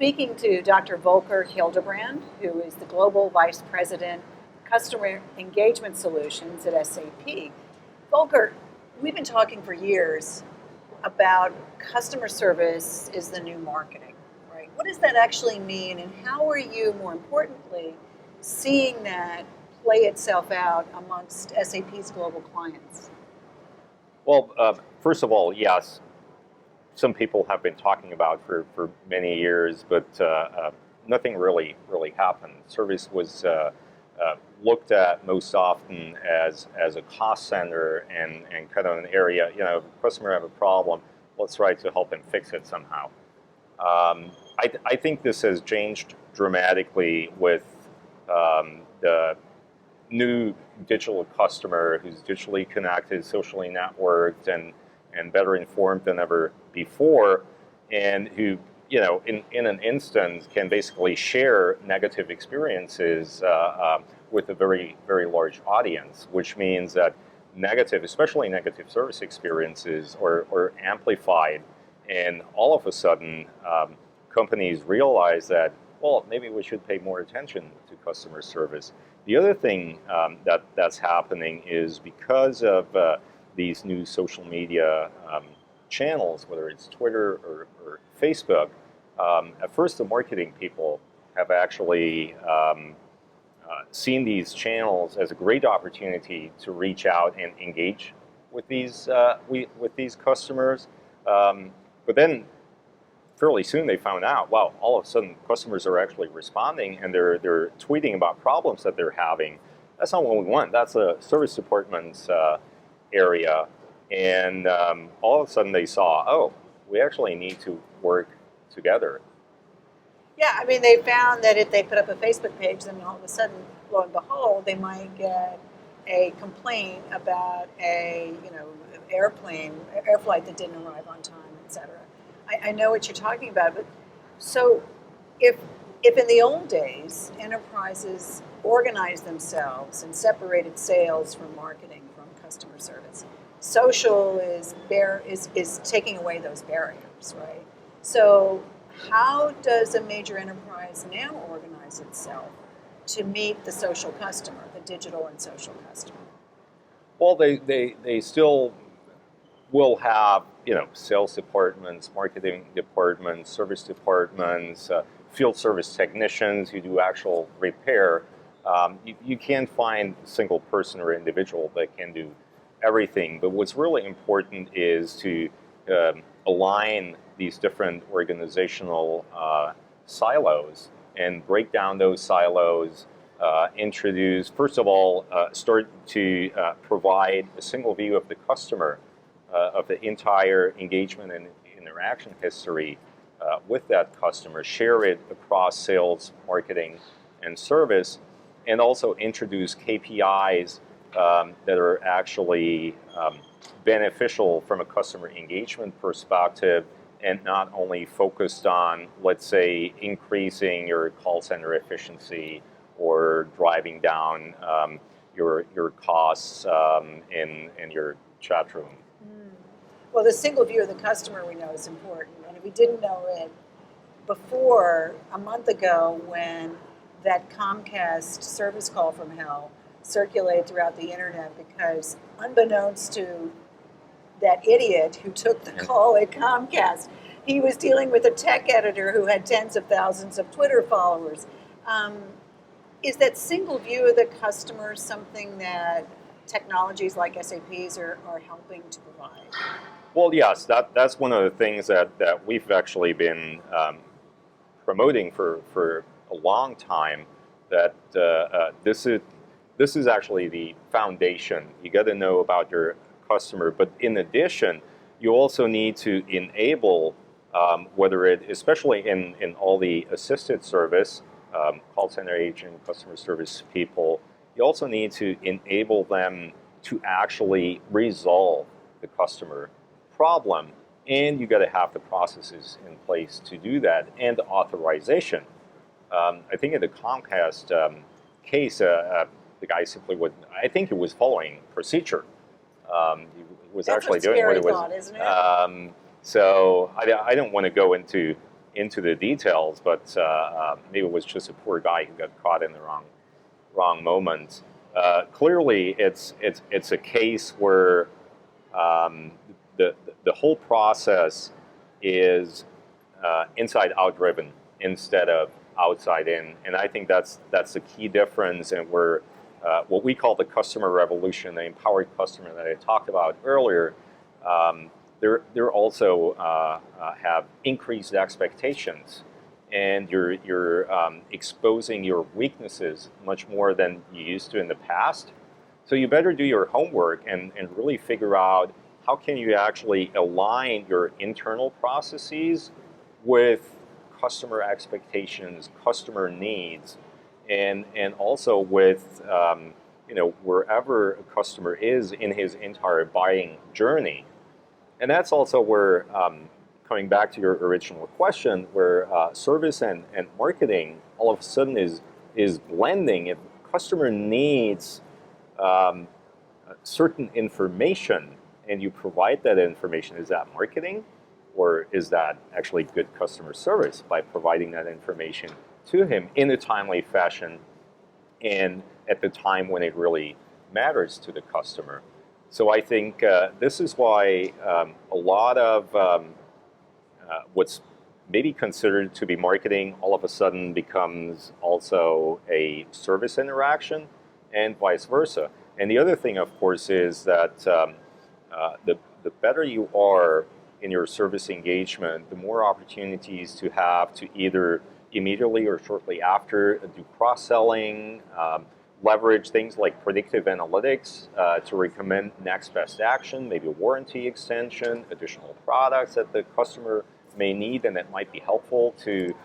speaking to Dr. Volker Hildebrand, who is the Global Vice President, Customer Engagement Solutions at SAP. Volker, we've been talking for years about customer service is the new marketing, right? What does that actually mean, and how are you, more importantly, seeing that play itself out amongst SAP's global clients? Well, first of all, yes, some people have been talking about for many years, but nothing really happened. Service was looked at most often as a cost center and kind of an area, if a customer have a problem, let's try to help them fix it somehow. I think this has changed dramatically with the new digital customer who's digitally connected, socially networked, and better informed than ever before, and who, in an instance can basically share negative experiences with a very, very large audience, which means that especially negative service experiences are amplified, and all of a sudden companies realize that, well, maybe we should pay more attention to customer service. The other thing that's happening is because of these new social media channels, whether it's Twitter or Facebook, at first the marketing people have actually seen these channels as a great opportunity to reach out and engage with these customers. But then fairly soon they found out, wow, all of a sudden customers are actually responding and they're tweeting about problems that they're having. That's not what we want. That's a service department's area. And all of a sudden they saw, oh, we actually need to work together. Yeah, I mean, they found that if they put up a Facebook page, then all of a sudden, lo and behold, they might get a complaint about a air flight that didn't arrive on time, etc. I know what you're talking about, but so if in the old days enterprises organized themselves and separated sales from marketing from customer service, social is taking away those barriers, right? So how does a major enterprise now organize itself to meet the social customer, the digital and social customer? Well, they still will have sales departments, marketing departments, service departments, field service technicians who do actual repair. You can't find a single person or individual that can do everything. But what's really important is to align these different organizational silos and break down those silos, introduce, first of all, start to provide a single view of the customer, of the entire engagement and interaction history with that customer, share it across sales, marketing, and service, and also introduce KPIs that are actually beneficial from a customer engagement perspective, and not only focused on, let's say, increasing your call center efficiency or driving down your costs in your chat room. Well, the single view of the customer we know is important, and if we didn't know it before a month ago when that Comcast service call from hell circulated throughout the internet, because unbeknownst to that idiot who took the call at Comcast, he was dealing with a tech editor who had tens of thousands of Twitter followers. Is that single view of the customer something that technologies like SAP's are helping to provide? Well, yes, that's one of the things that we've actually been promoting for a long time, that this is actually the foundation. You got to know about your customer, but in addition, you also need to enable, especially in all the assisted service, call center agent, customer service people, you also need to enable them to actually resolve the customer problem, and you got to have the processes in place to do that, and the authorization. I think in the Comcast case, the guy simply I think he was following procedure. He was That's actually doing what it was. Thought, isn't it? So I don't want to go into into the details, but maybe it was just a poor guy who got caught in the wrong moment. Clearly, it's a case where the whole process is inside out driven instead of outside in, and I think that's the key difference, and where what we call the customer revolution, the empowered customer that I talked about earlier. They're also have increased expectations, and you're exposing your weaknesses much more than you used to in the past. So you better do your homework and really figure out how can you actually align your internal processes with customer expectations, customer needs, and also with wherever a customer is in his entire buying journey. And that's also where, coming back to your original question, where service and marketing all of a sudden is blending. If a customer needs certain information and you provide that information, is that marketing, or is that actually good customer service by providing that information to him in a timely fashion and at the time when it really matters to the customer? So I think this is why a lot of what's maybe considered to be marketing all of a sudden becomes also a service interaction, and vice versa. And the other thing, of course, is that the better you are in your service engagement, the more opportunities to have to either immediately or shortly after do cross-selling, leverage things like predictive analytics to recommend next best action, maybe a warranty extension, additional products that the customer may need and that might be helpful to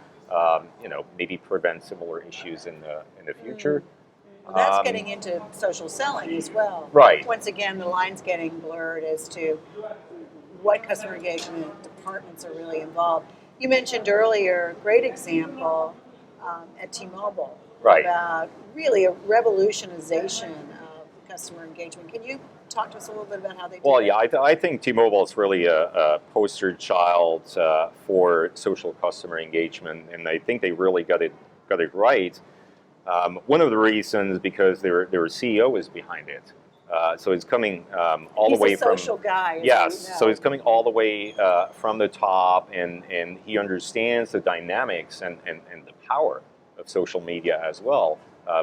maybe prevent similar issues in the future. Well, that's getting into social selling as well. Right. Once again, the line's getting blurred as to what customer engagement departments are really involved. You mentioned earlier, a great example at T-Mobile, right, about really a revolutionization of customer engagement. Can you talk to us a little bit about how they do Well, it? yeah, I think T-Mobile is really a poster child for social customer engagement, and I think they really got it right. One of the reasons because their CEO is behind it. So it's coming all the way from... He's a social guy. Yes, so it's coming all the way from the top, and he understands the dynamics and the power of social media as well,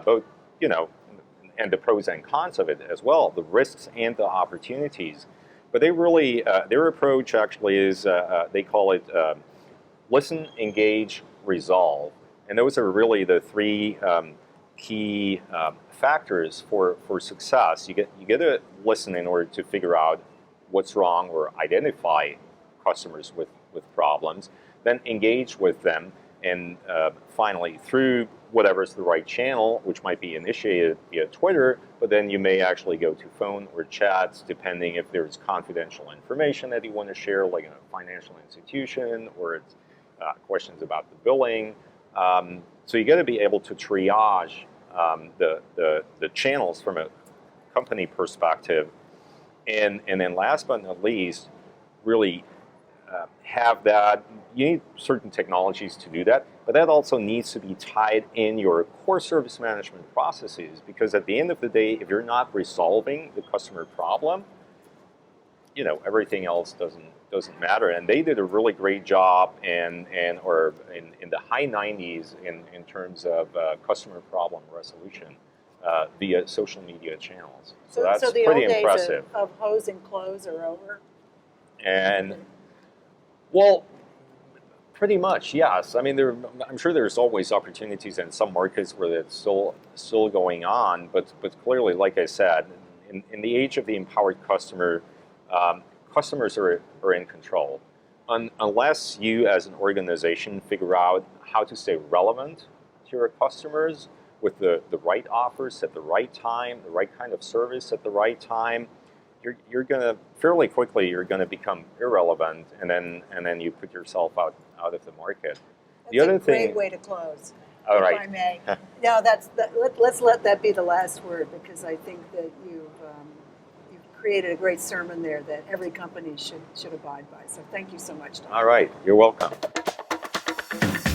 both, and the pros and cons of it as well, the risks and the opportunities. But they really, their approach actually is, they call it listen, engage, resolve. And those are really the three key factors for success. You get to listen in order to figure out what's wrong or identify customers with problems, then engage with them, and finally, through whatever's the right channel, which might be initiated via Twitter, but then you may actually go to phone or chats, depending if there's confidential information that you want to share, like in a financial institution, or it's questions about the billing. So you got to be able to triage the channels from a company perspective, and then last but not least, really have that. You need certain technologies to do that, but that also needs to be tied in your core service management processes, because at the end of the day, if you're not resolving the customer problem, everything else doesn't matter. And they did a really great job in the high 90s in terms of customer problem resolution via social media channels. So that's the pretty old impressive. Days of hose and clothes are over? And, well, pretty much, yes. I mean, I'm sure there's always opportunities in some markets where it's still going on, but clearly, like I said, in the age of the empowered customer, customers are in control. Unless you as an organization figure out how to stay relevant to your customers with the right offers at the right time, the right kind of service at the right time, you're gonna fairly quickly you're gonna become irrelevant, and then you put yourself out of the market. That's the other a great way to close. All right. If I may. No, let's let that be the last word, because I think that you've created a great sermon there that every company should abide by. So thank you so much, Tom. All right, you're welcome. Bye.